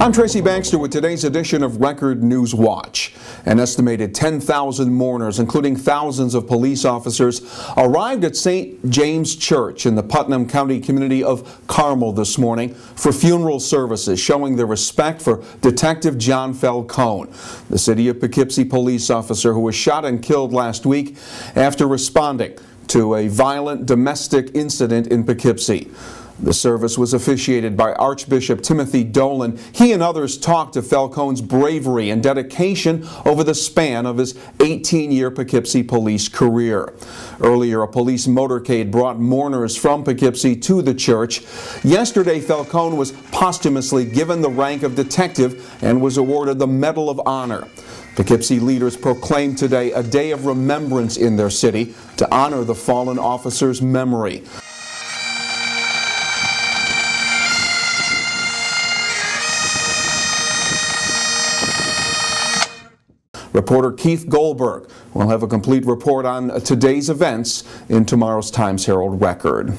I'm Tracy Baxter with today's edition of Record News Watch. An estimated 10,000 mourners, including thousands of police officers, arrived at St. James Church in the Putnam County community of Carmel this morning for funeral services, showing their respect for Detective John Falcone, the city of Poughkeepsie police officer who was shot and killed last week after responding to a violent domestic incident in Poughkeepsie. The service was officiated by Archbishop Timothy Dolan. He and others talked of Falcone's bravery and dedication over the span of his 18-year Poughkeepsie police career. Earlier, a police motorcade brought mourners from Poughkeepsie to the church. Yesterday, Falcone was posthumously given the rank of detective and was awarded the Medal of Honor. Poughkeepsie leaders proclaimed today a day of remembrance in their city to honor the fallen officer's memory. Reporter Keith Goldberg will have a complete report on today's events in tomorrow's Times-Herald Record.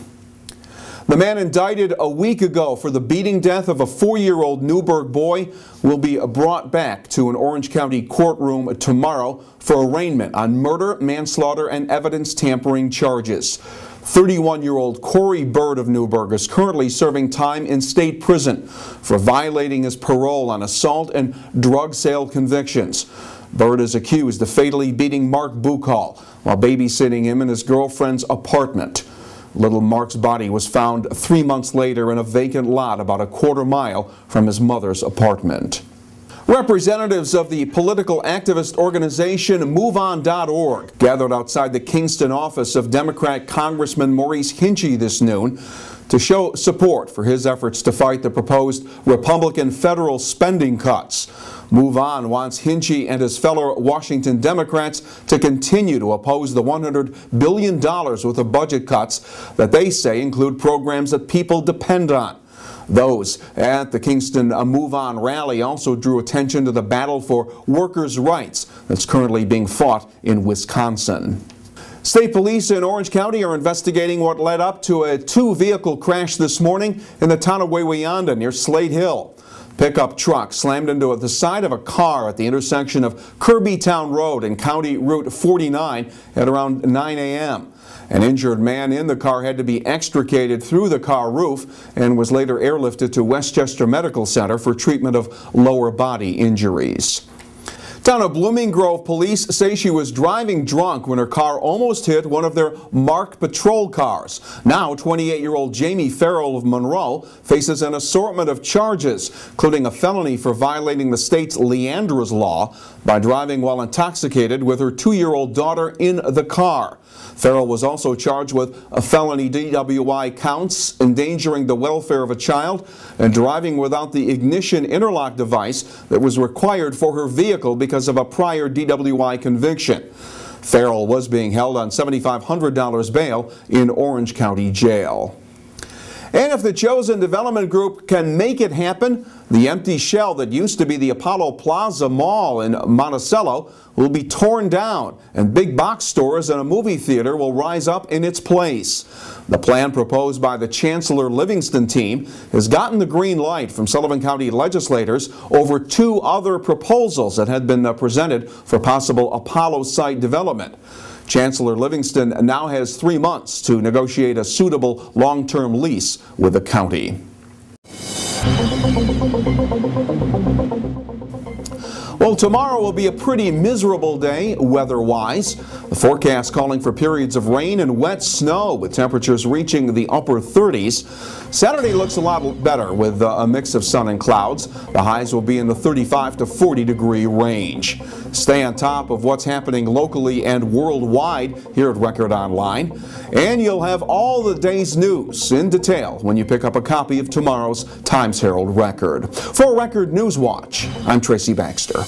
The man indicted a week ago for the beating death of a 4-year-old Newburgh boy will be brought back to an Orange County courtroom tomorrow for arraignment on murder, manslaughter, and evidence tampering charges. 31-year-old Corey Bird of Newburgh is currently serving time in state prison for violating his parole on assault and drug sale convictions. Bird is accused of fatally beating Mark Buchal while babysitting him in his girlfriend's apartment. Little Mark's body was found 3 months later in a vacant lot about a quarter mile from his mother's apartment. Representatives of the political activist organization MoveOn.org gathered outside the Kingston office of Democrat Congressman Maurice Hinchey this noon to show support for his efforts to fight the proposed Republican federal spending cuts. Move On wants Hinchey and his fellow Washington Democrats to continue to oppose the $100 billion worth of budget cuts that they say include programs that people depend on. Those at the Kingston Move On rally also drew attention to the battle for workers' rights that's currently being fought in Wisconsin. State police in Orange County are investigating what led up to a 2-vehicle crash this morning in the town of Wawayanda near Slate Hill. Pickup truck slammed into the side of a car at the intersection of Kirbytown Road and County Route 49 at around 9 a.m. An injured man in the car had to be extricated through the car roof and was later airlifted to Westchester Medical Center for treatment of lower body injuries. Town of Blooming Grove police say she was driving drunk when her car almost hit one of their marked patrol cars. Now, 28-year-old Jamie Farrell of Monroe faces an assortment of charges, including a felony for violating the state's Leandra's law by driving while intoxicated with her 2-year-old daughter in the car. Farrell was also charged with a felony DWI counts, endangering the welfare of a child, and driving without the ignition interlock device that was required for her vehicle because of a prior DWI conviction. Farrell was being held on $7,500 bail in Orange County Jail. And if the Chosen Development Group can make it happen, the empty shell that used to be the Apollo Plaza Mall in Monticello will be torn down, and big box stores and a movie theater will rise up in its place. The plan proposed by the Chancellor Livingston team has gotten the green light from Sullivan County legislators over 2 other proposals that had been presented for possible Apollo site development. Chancellor Livingston now has 3 months to negotiate a suitable long-term lease with the county. Well, tomorrow will be a pretty miserable day weather-wise. The forecast calling for periods of rain and wet snow with temperatures reaching the upper 30s. Saturday looks a lot better with a mix of sun and clouds. The highs will be in the 35 to 40 degree range. Stay on top of what's happening locally and worldwide here at Record Online. And you'll have all the day's news in detail when you pick up a copy of tomorrow's Times-Herald Record. For Record News Watch, I'm Tracy Baxter.